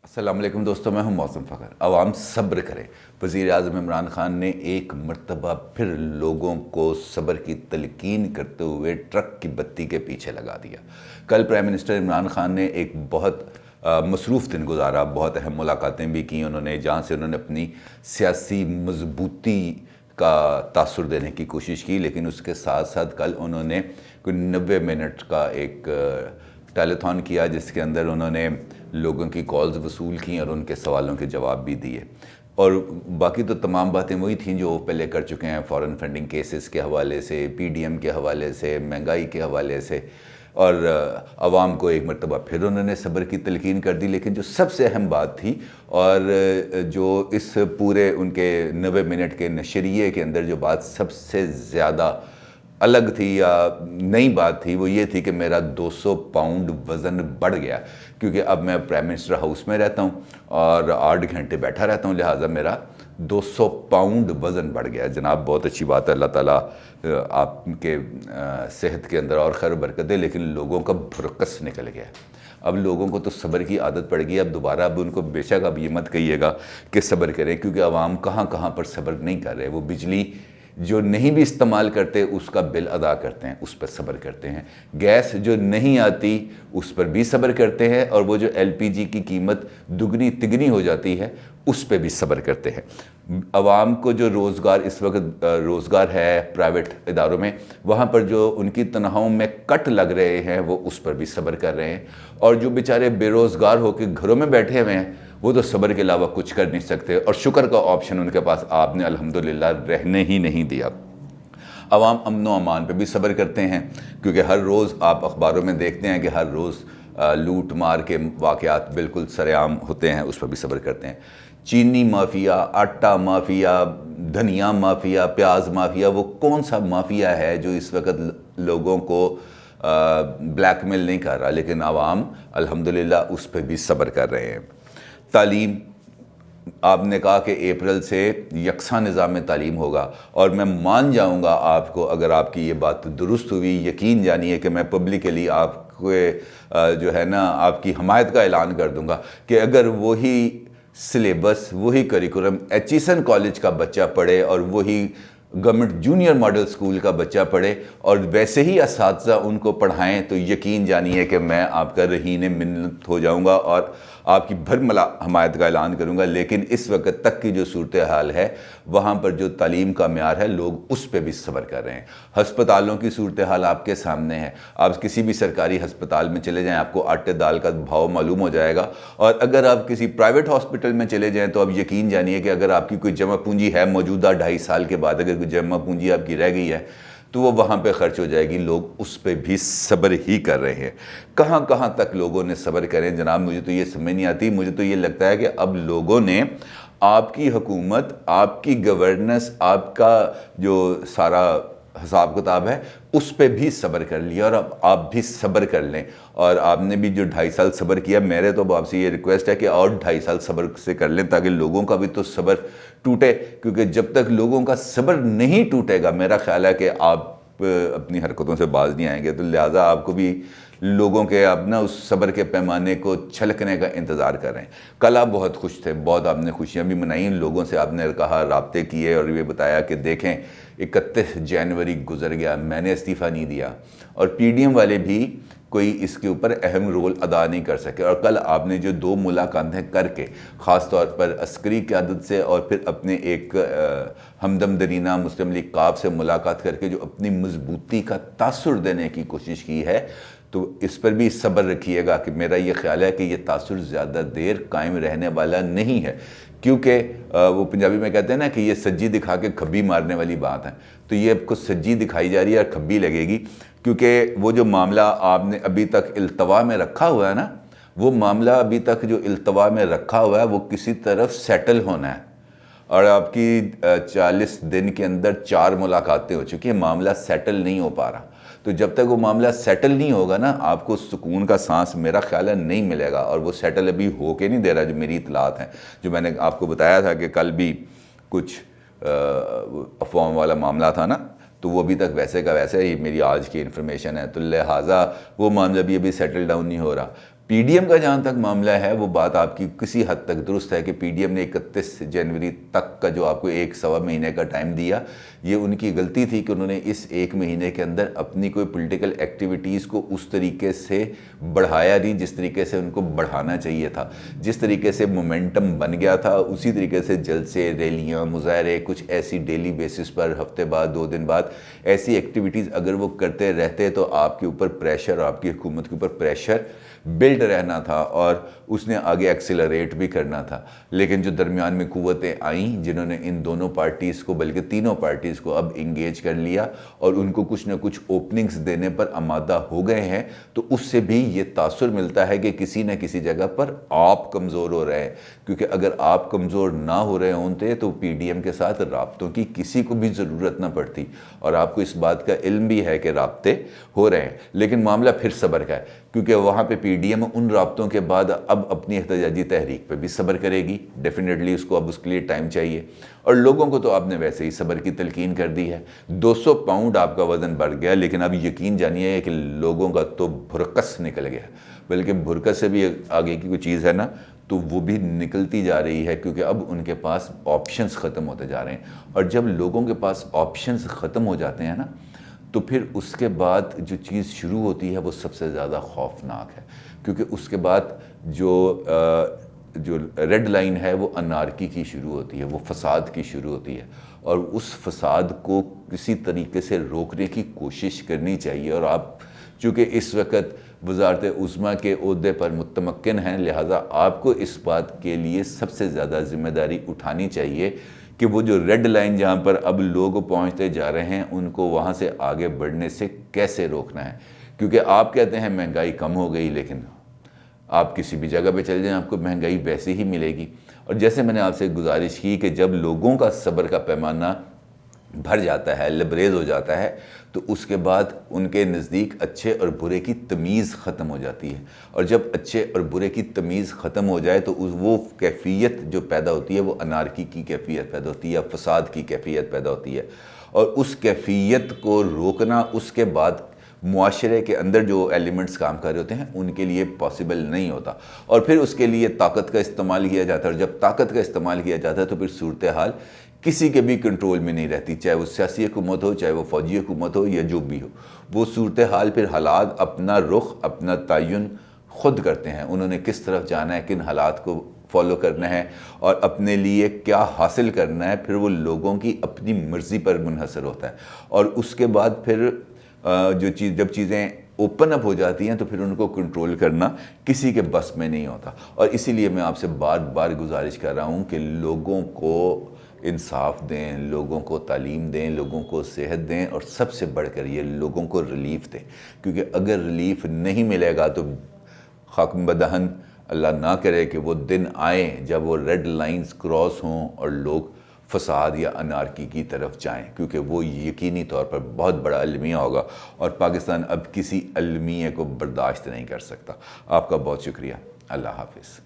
السلام علیکم دوستوں، میں ہوں موسم فخر۔ عوام صبر کرے۔ وزیر اعظم عمران خان نے ایک مرتبہ پھر لوگوں کو صبر کی تلقین کرتے ہوئے ٹرک کی بتی کے پیچھے لگا دیا۔ کل پرائم منسٹر عمران خان نے ایک بہت مصروف دن گزارا، بہت اہم ملاقاتیں بھی کی انہوں نے، جہاں سے انہوں نے اپنی سیاسی مضبوطی کا تاثر دینے کی کوشش کی، لیکن اس کے ساتھ ساتھ کل انہوں نے کوئی 90 منٹ کا ایک ٹیلیتھون کیا، جس کے اندر انہوں نے لوگوں کی کالز وصول کیں اور ان کے سوالوں کے جواب بھی دیے، اور باقی تو تمام باتیں وہی تھیں جو وہ پہلے کر چکے ہیں، فارن فنڈنگ کیسز کے حوالے سے، پی ڈی ایم کے حوالے سے، مہنگائی کے حوالے سے، اور عوام کو ایک مرتبہ پھر انہوں نے صبر کی تلقین کر دی۔ لیکن جو سب سے اہم بات تھی اور جو اس پورے ان کے 90 منٹ کے نشریے کے اندر جو بات سب سے زیادہ الگ تھی یا نئی بات تھی، وہ یہ تھی کہ میرا 200 پاؤنڈ وزن بڑھ گیا، کیونکہ اب میں پرائم منسٹر ہاؤس میں رہتا ہوں اور 8 گھنٹے بیٹھا رہتا ہوں، لہٰذا میرا 200 پاؤنڈ وزن بڑھ گیا۔ جناب بہت اچھی بات ہے، اللہ تعالیٰ آپ کے صحت کے اندر اور خیر و برکت دے، لیکن لوگوں کا بھرکس نکل گیا۔ اب لوگوں کو تو صبر کی عادت پڑ گئی، اب دوبارہ اب ان کو بے شک اب یہ مت کہیے گا کہ صبر کریں، کیونکہ عوام کہاں کہاں پر صبر نہیں کر رہے۔ وہ بجلی جو نہیں بھی استعمال کرتے اس کا بل ادا کرتے ہیں، اس پر صبر کرتے ہیں، گیس جو نہیں آتی اس پر بھی صبر کرتے ہیں، اور وہ جو ایل پی جی کی قیمت دگنی تگنی ہو جاتی ہے اس پہ بھی صبر کرتے ہیں۔ عوام کو جو روزگار اس وقت روزگار ہے پرائیویٹ اداروں میں، وہاں پر جو ان کی تنخواہوں میں کٹ لگ رہے ہیں وہ اس پر بھی صبر کر رہے ہیں، اور جو بیچارے بے روزگار ہو کے گھروں میں بیٹھے ہوئے ہیں وہ تو صبر کے علاوہ کچھ کر نہیں سکتے، اور شکر کا آپشن ان کے پاس آپ نے الحمدللہ رہنے ہی نہیں دیا۔ عوام امن و امان پہ بھی صبر کرتے ہیں، کیونکہ ہر روز آپ اخباروں میں دیکھتے ہیں کہ ہر روز لوٹ مار کے واقعات بالکل سرعام ہوتے ہیں، اس پر بھی صبر کرتے ہیں۔ چینی مافیا، آٹا مافیا، دھنیا مافیا، پیاز مافیا، وہ کون سا مافیا ہے جو اس وقت لوگوں کو بلیک میل نہیں کر رہا، لیکن عوام الحمدللہ اس پہ بھی صبر کر رہے ہیں۔ تعلیم، آپ نے کہا کہ اپریل سے یکساں نظام تعلیم ہوگا، اور میں مان جاؤں گا آپ کو اگر آپ کی یہ بات درست ہوئی۔ یقین جانیے کہ میں پبلکلی آپ کو جو ہے نا آپ کی حمایت کا اعلان کر دوں گا کہ اگر وہی سلیبس، وہی کریکولم ایچیسن کالج کا بچہ پڑھے اور وہی گورنمنٹ جونیئر ماڈل سکول کا بچہ پڑھے اور ویسے ہی اساتذہ ان کو پڑھائیں، تو یقین جانیے کہ میں آپ کا رہین منت ہو جاؤں گا اور آپ کی بھرملا حمایت کا اعلان کروں گا۔ لیکن اس وقت تک کی جو صورتحال ہے وہاں پر جو تعلیم کا معیار ہے لوگ اس پہ بھی صبر کر رہے ہیں۔ ہسپتالوں کی صورتحال آپ کے سامنے ہے، آپ کسی بھی سرکاری ہسپتال میں چلے جائیں آپ کو آٹے دال کا بھاؤ معلوم ہو جائے گا، اور اگر آپ کسی پرائیویٹ ہاسپٹل میں چلے جائیں تو اب یقین جانیے کہ اگر آپ کی کوئی جمع پونجی ہے موجودہ 2.5 سال کے بعد، اگر کوئی جمع پونجی آپ کی رہ گئی ہے تو وہ وہاں پہ خرچ ہو جائے گی، لوگ اس پہ بھی صبر ہی کر رہے ہیں۔ کہاں کہاں تک لوگوں نے صبر کریں جناب، مجھے تو یہ سمجھ نہیں آتی۔ مجھے تو یہ لگتا ہے کہ اب لوگوں نے آپ کی حکومت، آپ کی گورننس، آپ کا جو سارا حساب کتاب ہے اس پہ بھی صبر کر لیا، اور اب آپ بھی صبر کر لیں۔ اور آپ نے بھی جو 2.5 سال صبر کیا، میرے تو آپ سے یہ ریکویسٹ ہے کہ اور 2.5 سال صبر سے کر لیں، تاکہ لوگوں کا بھی تو صبر ٹوٹے، کیونکہ جب تک لوگوں کا صبر نہیں ٹوٹے گا میرا خیال ہے کہ آپ اپنی حرکتوں سے باز نہیں آئیں گے۔ تو لہٰذا آپ کو بھی لوگوں کے اپنا اس صبر کے پیمانے کو چھلکنے کا انتظار کر رہے ہیں۔ کل آپ بہت خوش تھے، بہت آپ نے خوشیاں بھی منائیں، لوگوں سے آپ نے کہا، رابطے کیے اور یہ بتایا کہ دیکھیں 31 جنوری گزر گیا، میں نے استعفیٰ نہیں دیا، اور پی ڈی ایم والے بھی کوئی اس کے اوپر اہم رول ادا نہیں کر سکے۔ اور کل آپ نے جو 2 ملاقاتیں کر کے، خاص طور پر عسکری قیادت سے اور پھر اپنے ایک ہمدم درینہ مسلم لیگ ق سے ملاقات کر کے جو اپنی مضبوطی کا تاثر دینے کی کوشش کی ہے، تو اس پر بھی صبر رکھیے گا کہ میرا یہ خیال ہے کہ یہ تاثر زیادہ دیر قائم رہنے والا نہیں ہے، کیونکہ وہ پنجابی میں کہتے ہیں نا کہ یہ سجی دکھا کے کھبی مارنے والی بات ہے، تو یہ آپ کو سجی دکھائی جا رہی ہے اور کھبی لگے گی، کیونکہ وہ جو معاملہ آپ نے ابھی تک التوا میں رکھا ہوا ہے نا، وہ معاملہ ابھی تک جو التوا میں رکھا ہوا ہے وہ کسی طرف سیٹل ہونا ہے، اور آپ کی 40 دن کے اندر 4 ملاقاتیں ہو چکی ہیں، معاملہ سیٹل نہیں ہو پا رہا۔ تو جب تک وہ معاملہ سیٹل نہیں ہوگا نا، آپ کو سکون کا سانس میرا خیال ہے نہیں ملے گا، اور وہ سیٹل ابھی ہو کے نہیں دے رہا، جو میری اطلاعات ہیں، جو میں نے آپ کو بتایا تھا کہ کل بھی کچھ افواہوں والا معاملہ تھا نا، تو وہ ابھی تک ویسے کا ویسے ہی میری آج کی انفارمیشن ہے، تو لہٰذا وہ معاملہ بھی ابھی سیٹل ڈاؤن نہیں ہو رہا۔ پی ڈی ایم کا جہاں تک معاملہ ہے وہ بات آپ کی کسی حد تک درست ہے کہ پی ڈی ایم نے 31 جنوری تک کا جو آپ کو 1-1.25 مہینے کا ٹائم دیا، یہ ان کی غلطی تھی کہ انہوں نے اس 1 مہینے کے اندر اپنی کوئی پولیٹیکل ایکٹیویٹیز کو اس طریقے سے بڑھایا نہیں جس طریقے سے ان کو بڑھانا چاہیے تھا۔ جس طریقے سے مومنٹم بن گیا تھا اسی طریقے سے جلسے، ریلیاں، مظاہرے، کچھ ایسی ڈیلی بیسس پر ہفتے بعد 2 دن بعد ایسی ایکٹیویٹیز اگر وہ کرتے رہتے تو آپ کے اوپر پریشر، آپ کی حکومت کے اوپر پریشر بلڈ رہنا تھا اور اس نے آگے ایکسیلریٹ بھی کرنا تھا۔ لیکن جو درمیان میں قوتیں آئیں جنہوں نے ان دونوں پارٹیز کو، بلکہ تینوں پارٹیز کو اب انگیج کر لیا اور ان کو کچھ نہ کچھ اوپننگز دینے پر آمادہ ہو گئے ہیں، تو اس سے بھی یہ تاثر ملتا ہے کہ کسی نہ کسی جگہ پر آپ کمزور ہو رہے ہیں، کیونکہ اگر آپ کمزور نہ ہو رہے ہوتے تو پی ڈی ایم کے ساتھ رابطوں کی کسی کو بھی ضرورت نہ پڑتی، اور آپ کو اس بات کا علم بھی ہے کہ رابطے ہو رہے ہیں۔ لیکن معاملہ پھر صبر کا ہے، کیونکہ وہاں پہ پی ڈی ایم ان رابطوں کے بعد اب اپنی احتجاجی تحریک پہ بھی صبر کرے گی، ڈیفینیٹلی اس کو اب اس کے لیے ٹائم چاہیے، اور لوگوں کو تو آپ نے ویسے ہی صبر کی تلقین کر دی ہے۔ 200 پاؤنڈ آپ کا وزن بڑھ گیا، لیکن اب یقین جانیے کہ لوگوں کا تو بھرکس نکل گیا، بلکہ بھرکس سے بھی آگے کی کوئی چیز ہے نا تو وہ بھی نکلتی جا رہی ہے، کیونکہ اب ان کے پاس آپشنز ختم ہوتے جا رہے ہیں، اور جب لوگوں کے پاس آپشنز ختم ہو جاتے ہیں نا تو پھر اس کے بعد جو چیز شروع ہوتی ہے وہ سب سے زیادہ خوفناک ہے، کیونکہ اس کے بعد جو ریڈ لائن ہے وہ انارکی کی شروع ہوتی ہے، وہ فساد کی شروع ہوتی ہے، اور اس فساد کو کسی طریقے سے روکنے کی کوشش کرنی چاہیے۔ اور آپ چونکہ اس وقت وزارت عظمیٰ کے عہدے پر متمکن ہیں، لہٰذا آپ کو اس بات کے لیے سب سے زیادہ ذمہ داری اٹھانی چاہیے کہ وہ جو ریڈ لائن جہاں پر اب لوگ پہنچتے جا رہے ہیں ان کو وہاں سے آگے بڑھنے سے کیسے روکنا ہے۔ کیونکہ آپ کہتے ہیں مہنگائی کم ہو گئی، لیکن آپ کسی بھی جگہ پہ چل جائیں آپ کو مہنگائی ویسے ہی ملے گی۔ اور جیسے میں نے آپ سے گزارش کی کہ جب لوگوں کا صبر کا پیمانہ بھر جاتا ہے، لبریز ہو جاتا ہے، تو اس کے بعد ان کے نزدیک اچھے اور برے کی تمیز ختم ہو جاتی ہے، اور جب اچھے اور برے کی تمیز ختم ہو جائے تو وہ کیفیت جو پیدا ہوتی ہے وہ انارکی کی کیفیت پیدا ہوتی ہے یا فساد کی کیفیت پیدا ہوتی ہے، اور اس کیفیت کو روکنا اس کے بعد معاشرے کے اندر جو ایلیمنٹس کام کر رہے ہوتے ہیں ان کے لیے پاسبل نہیں ہوتا، اور پھر اس کے لیے طاقت کا استعمال کیا جاتا ہے، اور جب طاقت کا استعمال کیا جاتا ہے تو پھر صورتحال کسی کے بھی کنٹرول میں نہیں رہتی، چاہے وہ سیاسی حکومت ہو، چاہے وہ فوجی حکومت ہو یا جو بھی ہو، وہ صورتحال پھر حالات اپنا رخ، اپنا تعین خود کرتے ہیں، انہوں نے کس طرف جانا ہے، کن حالات کو فالو کرنا ہے اور اپنے لیے کیا حاصل کرنا ہے، پھر وہ لوگوں کی اپنی مرضی پر منحصر ہوتا ہے، اور اس کے بعد پھر جب چیزیں اوپن اپ ہو جاتی ہیں تو پھر ان کو کنٹرول کرنا کسی کے بس میں نہیں ہوتا۔ اور اسی لیے میں آپ سے بار بار گزارش کر رہا ہوں کہ لوگوں کو انصاف دیں، لوگوں کو تعلیم دیں، لوگوں کو صحت دیں، اور سب سے بڑھ کر یہ لوگوں کو ریلیف دیں، کیونکہ اگر ریلیف نہیں ملے گا تو خاکم بدہن اللہ نہ کرے کہ وہ دن آئیں جب وہ ریڈ لائنز کراس ہوں اور لوگ فساد یا انارکی کی طرف جائیں، کیونکہ وہ یقینی طور پر بہت بڑا المیہ ہوگا، اور پاکستان اب کسی المیہ کو برداشت نہیں کر سکتا۔ آپ کا بہت شکریہ، اللہ حافظ۔